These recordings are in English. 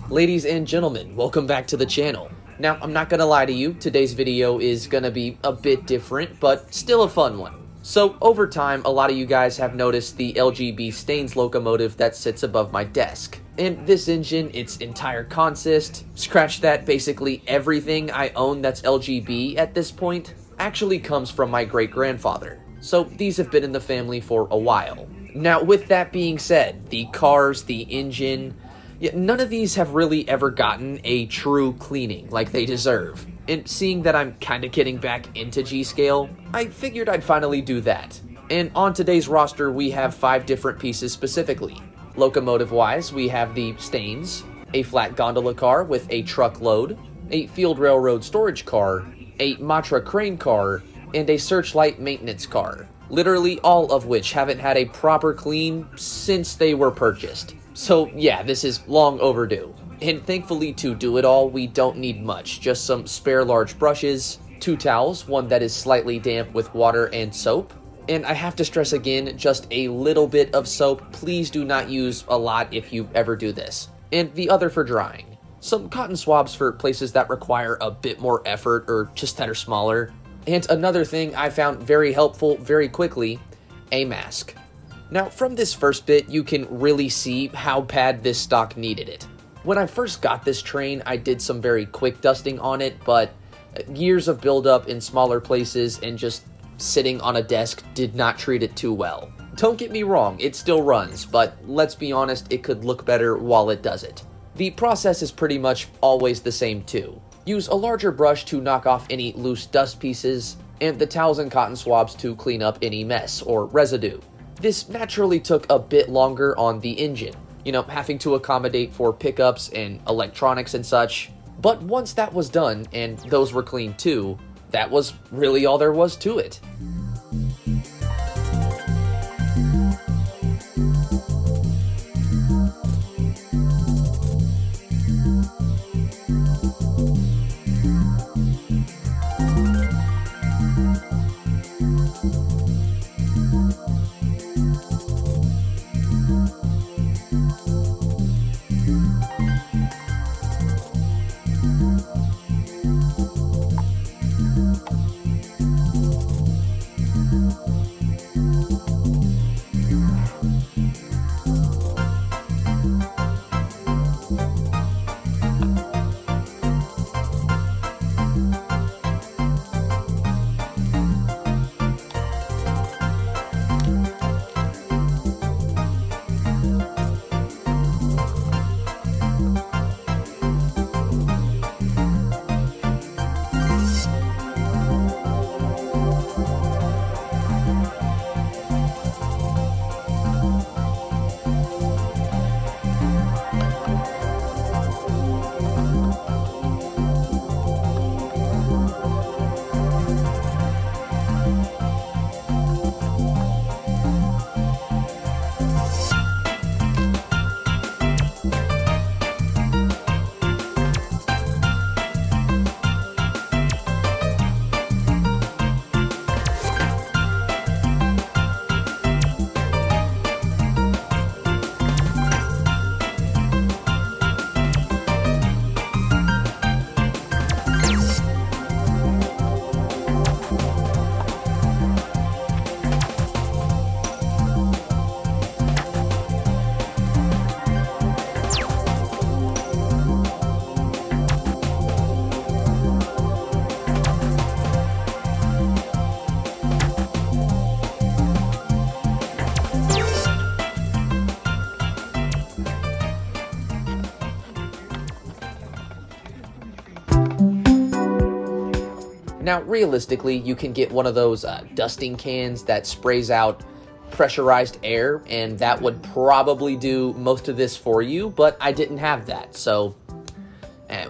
Ladies and gentlemen, welcome back to the channel. Now, I'm not gonna lie to you, today's video is gonna be a bit different, but still a fun one. So, over time, a lot of you guys have noticed the LGB Stains locomotive that sits above my desk. And this engine, its entire consist, scratch that, basically everything I own that's LGB at this point, actually comes from my great-grandfather. So, these have been in the family for a while. Now, with that being said, the cars, the engine, none of these have really ever gotten a true cleaning like they deserve. And seeing that I'm kinda getting back into G-Scale, I figured I'd finally do that. And on today's roster, we have 5 different pieces specifically. Locomotive-wise, we have the Stains, a flat gondola car with a truck load, a field railroad storage car, a Matra crane car, and a searchlight maintenance car. Literally all of which haven't had a proper clean since they were purchased. So yeah, this is long overdue. And thankfully to do it all, we don't need much. Just some spare large brushes, 2 towels, one that is slightly damp with water and soap. And I have to stress again, just a little bit of soap. Please do not use a lot if you ever do this. And the other for drying. Some cotton swabs for places that require a bit more effort or just that are smaller. And another thing I found very helpful very quickly, a mask. Now, from this first bit, you can really see how bad this stock needed it. When I first got this train, I did some very quick dusting on it, but years of buildup in smaller places and just sitting on a desk did not treat it too well. Don't get me wrong, it still runs, but let's be honest, it could look better while it does it. The process is pretty much always the same too. Use a larger brush to knock off any loose dust pieces, and the towels and cotton swabs to clean up any mess or residue. This naturally took a bit longer on the engine, having to accommodate for pickups and electronics and such. But once that was done, and those were clean too, that was really all there was to it. Now, realistically, you can get one of those dusting cans that sprays out pressurized air, and that would probably do most of this for you, but I didn't have that, so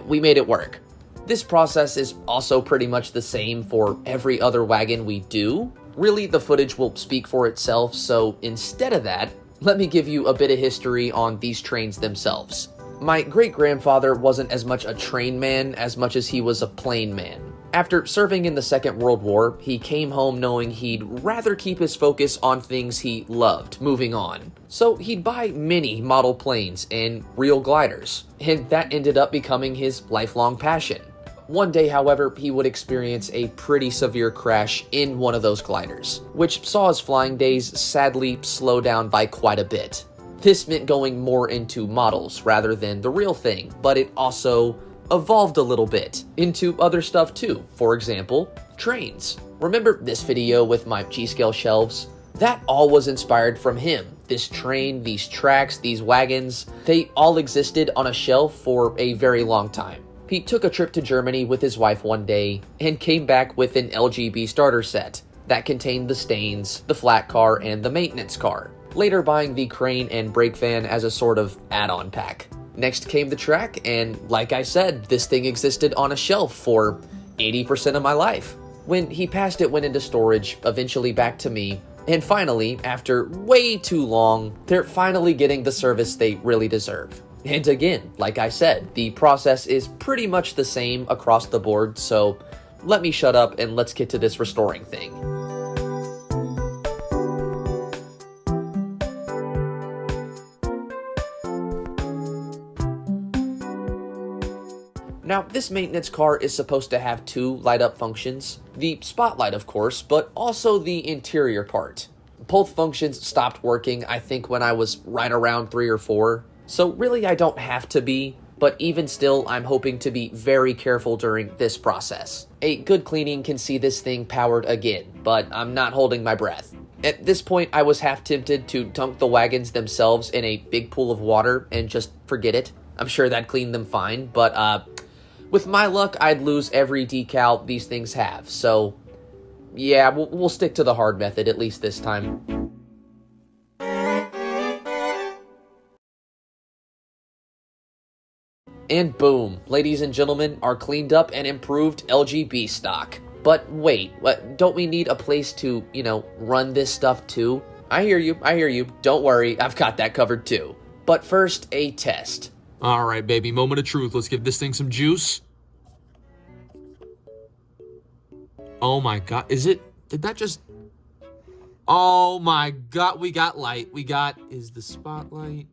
we made it work. This process is also pretty much the same for every other wagon we do. Really, the footage will speak for itself, so instead of that, let me give you a bit of history on these trains themselves. My great-grandfather wasn't as much a train man as much as he was a plane man. After serving in the Second World War, he came home knowing he'd rather keep his focus on things he loved, moving on. So he'd buy mini model planes and real gliders, and that ended up becoming his lifelong passion. One day, however, he would experience a pretty severe crash in one of those gliders, which saw his flying days sadly slow down by quite a bit. This meant going more into models rather than the real thing, but it also evolved a little bit into other stuff too. For example, trains. Remember this video with my G-scale shelves? That all was inspired from him. This train, these tracks, these wagons, they all existed on a shelf for a very long time. He took a trip to Germany with his wife one day and came back with an LGB starter set that contained the stains, the flat car, and the maintenance car, later buying the crane and brake van as a sort of add-on pack. Next came the track, and like I said, this thing existed on a shelf for 80% of my life. When he passed, it went into storage, eventually back to me, and finally, after way too long, they're finally getting the service they really deserve. And again, like I said, the process is pretty much the same across the board, so let me shut up and let's get to this restoring thing. Now, this maintenance car is supposed to have two light-up functions. The spotlight, of course, but also the interior part. Both functions stopped working, I think, when I was right around 3 or 4. So really, I don't have to be, but even still, I'm hoping to be very careful during this process. A good cleaning can see this thing powered again, but I'm not holding my breath. At this point, I was half tempted to dunk the wagons themselves in a big pool of water and just forget it. I'm sure that'd clean them fine, but with my luck, I'd lose every decal these things have, so yeah, we'll stick to the hard method, at least this time. And boom, ladies and gentlemen, our cleaned up and improved LGB stock. But wait, don't we need a place to, run this stuff too? I hear you, don't worry, I've got that covered too. But first, a test. All right, baby, moment of truth. Let's give this thing some juice. Oh my God, did that just... Oh my God, we got light. Is the spotlight...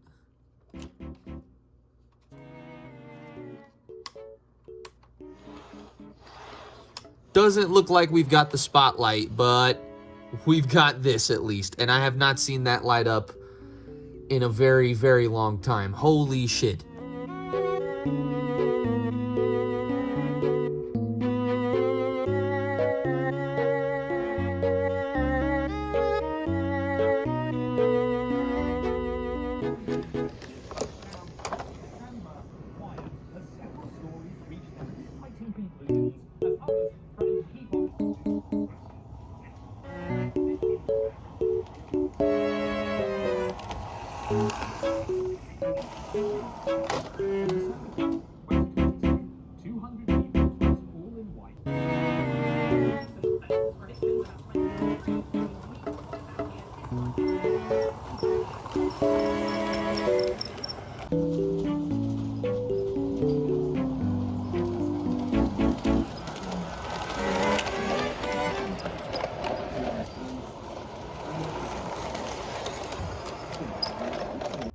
Doesn't look like we've got the spotlight, but we've got this at least. And I have not seen that light up in a very, very long time. Holy shit.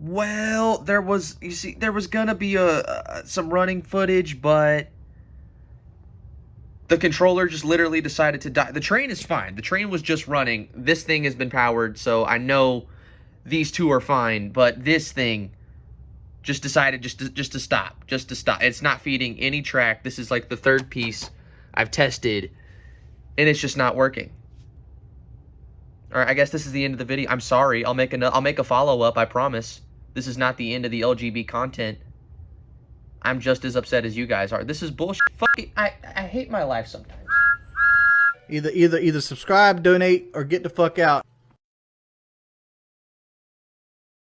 Well, there was gonna be some running footage, but the controller just literally decided to die. The train is fine. The train was just running. This thing has been powered, so I know these two are fine, but this thing just decided just to stop. It's not feeding any track. This is like the third piece I've tested, and it's just not working. All right, I guess this is the end of the video. I'm sorry. I'll make a follow-up, I promise. This is not the end of the LGB content. I'm just as upset as you guys are. This is bullshit. I hate my life sometimes. Either subscribe, donate, or get the fuck out.